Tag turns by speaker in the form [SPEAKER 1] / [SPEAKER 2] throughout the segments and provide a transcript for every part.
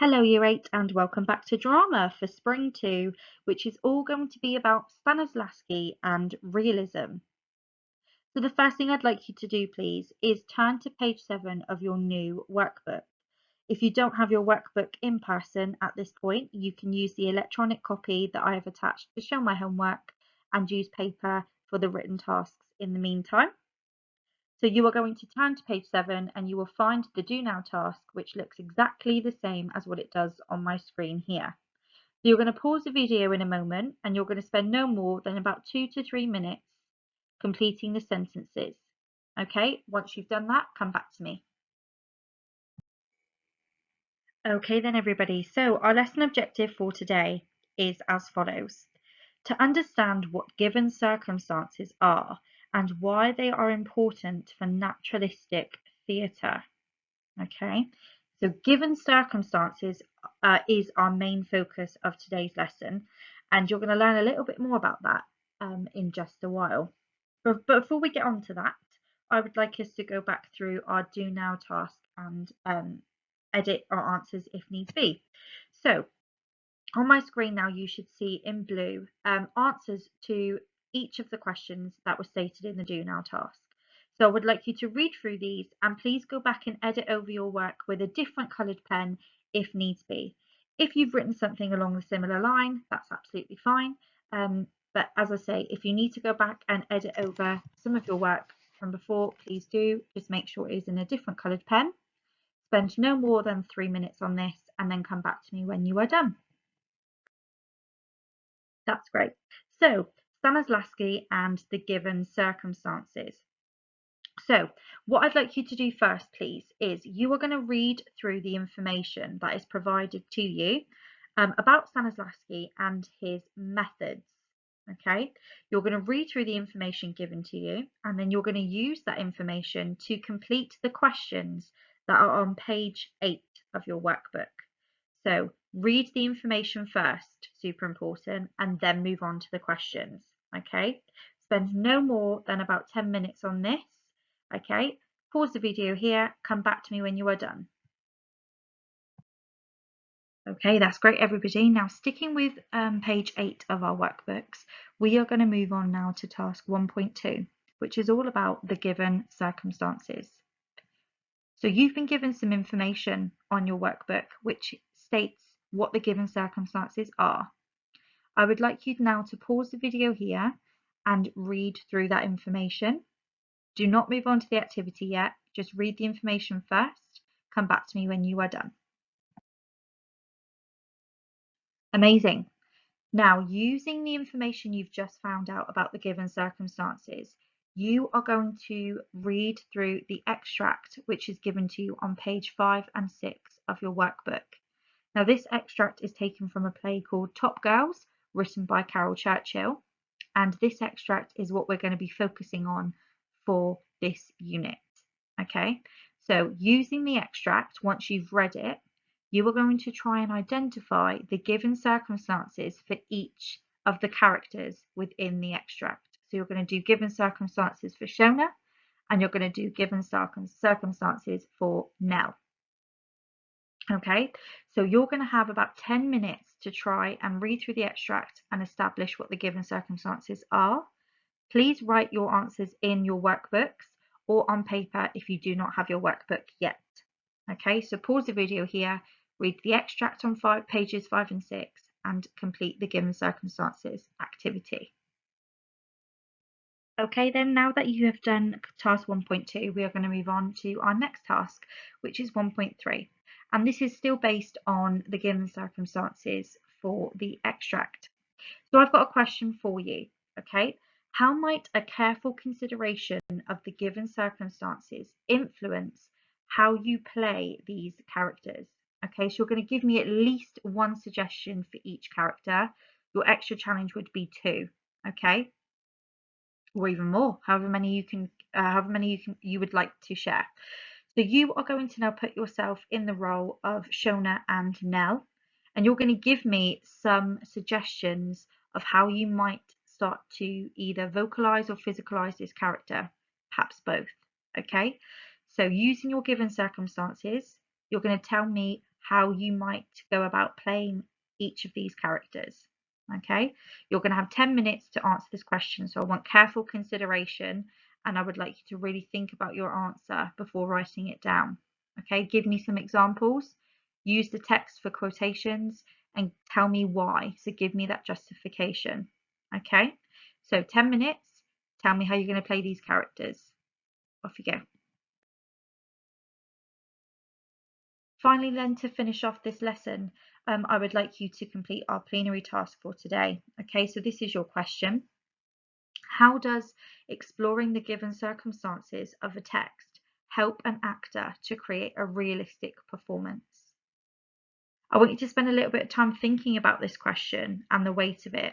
[SPEAKER 1] Hello, Year 8, and welcome back to Drama for Spring 2, which is all going to be about Stanislavski and realism. So the first thing I'd like you to do, please, is turn to page 7 of your new workbook. If you don't have your workbook in person at this point, you can use the electronic copy that I have attached to show my homework and use paper for the written tasks in the meantime. So you are going to turn to page 7 and you will find the Do Now task, which looks exactly the same as what it does on my screen here. So you're going to pause the video in a moment and you're going to spend no more than about 2 to 3 minutes completing the sentences. Okay, once you've done that, come back to me. Okay then everybody, so our lesson objective for today is as follows. To understand what given circumstances are and why they are important for naturalistic theatre. Okay, so given circumstances is our main focus of today's lesson, and you're going to learn a little bit more about that in just a while. But before we get on to that, I would like us to go back through our Do Now task and edit our answers if needs be. So on my screen now, you should see in blue answers to each of the questions that were stated in the Do Now task. So I would like you to read through these and please go back and edit over your work with a different coloured pen if needs be. If you've written something along a similar line, that's absolutely fine. But as I say, if you need to go back and edit over some of your work from before, please do. Just make sure it is in a different coloured pen. Spend no more than 3 minutes on this and then come back to me when you are done. That's great. So Stanislavski and the given circumstances. So what I'd like you to do first, please, is you are going to read through the information that is provided to you about Stanislavski and his methods. Okay, you're going to read through the information given to you, and then you're going to use that information to complete the questions that are on page 8 of your workbook. So read the information first, super important, and then move on to the questions. Okay, spend no more than about 10 minutes on this. Okay, pause the video here, come back to me when you are done. Okay, that's great, everybody. Now, sticking with page 8 of our workbooks, we are going to move on now to task 1.2, which is all about the given circumstances. So you've been given some information on your workbook, which states what the given circumstances are. I would like you now to pause the video here and read through that information. Do not move on to the activity yet, just read the information first. Come back to me when you are done. Amazing. Now, using the information you've just found out about the given circumstances, you are going to read through the extract which is given to you on page 5 and 6 of your workbook. Now, this extract is taken from a play called Top Girls, written by Carol Churchill, and this extract is what we're going to be focusing on for this unit. Okay, so using the extract, once you've read it, you are going to try and identify the given circumstances for each of the characters within the extract. So you're going to do given circumstances for Shona, and you're going to do given circumstances for Nell. Okay, so you're going to have about 10 minutes to try and read through the extract and establish what the given circumstances are. Please write your answers in your workbooks or on paper if you do not have your workbook yet. Okay, so pause the video here, read the extract on pages 5 and 6 and complete the given circumstances activity. Okay, then now that you have done task 1.2, we are going to move on to our next task, which is 1.3. And this is still based on the given circumstances for the extract. So I've got a question for you, okay? How might a careful consideration of the given circumstances influence how you play these characters? Okay, so you're going to give me at least one suggestion for each character. Your extra challenge would be 2, okay? Or even more, however many you would like to share. So you are going to now put yourself in the role of Shona and Nell, and you're going to give me some suggestions of how you might start to either vocalize or physicalize this character, perhaps both. Okay, so using your given circumstances, you're going to tell me how you might go about playing each of these characters. Okay, you're going to have 10 minutes to answer this question, so I want careful consideration, and I would like you to really think about your answer before writing it down. Okay, give me some examples, use the text for quotations, and tell me why. So give me that justification. Okay, so 10 minutes, tell me how you're going to play these characters. Off you go. Finally, then, to finish off this lesson, I would like you to complete our plenary task for today. Okay, so this is your question. How does exploring the given circumstances of a text help an actor to create a realistic performance? I want you to spend a little bit of time thinking about this question and the weight of it.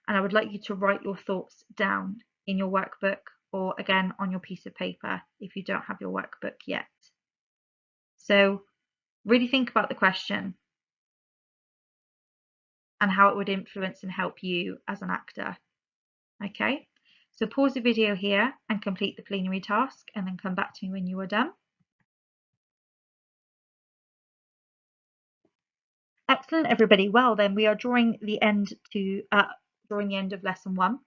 [SPEAKER 1] And I would like you to write your thoughts down in your workbook, or again on your piece of paper if you don't have your workbook yet. So really think about the question and how it would influence and help you as an actor. Okay, so pause the video here and complete the plenary task, and then come back to me when you are done. Excellent, everybody. Well, then we are drawing the end of lesson 1,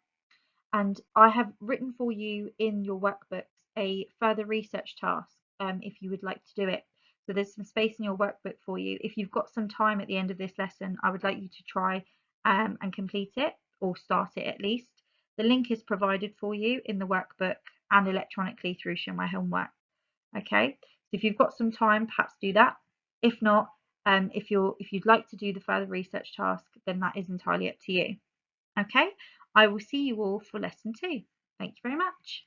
[SPEAKER 1] and I have written for you in your workbooks a further research task if you would like to do it. So there's some space in your workbook for you. If you've got some time at the end of this lesson, I would like you to try and complete it, or start it at least. The link is provided for you in the workbook and electronically through Show My Homework. Okay, so if you've got some time, perhaps do that. If not, if you'd like to do the further research task, then that is entirely up to you. Okay, I will see you all for lesson 2. Thank you very much.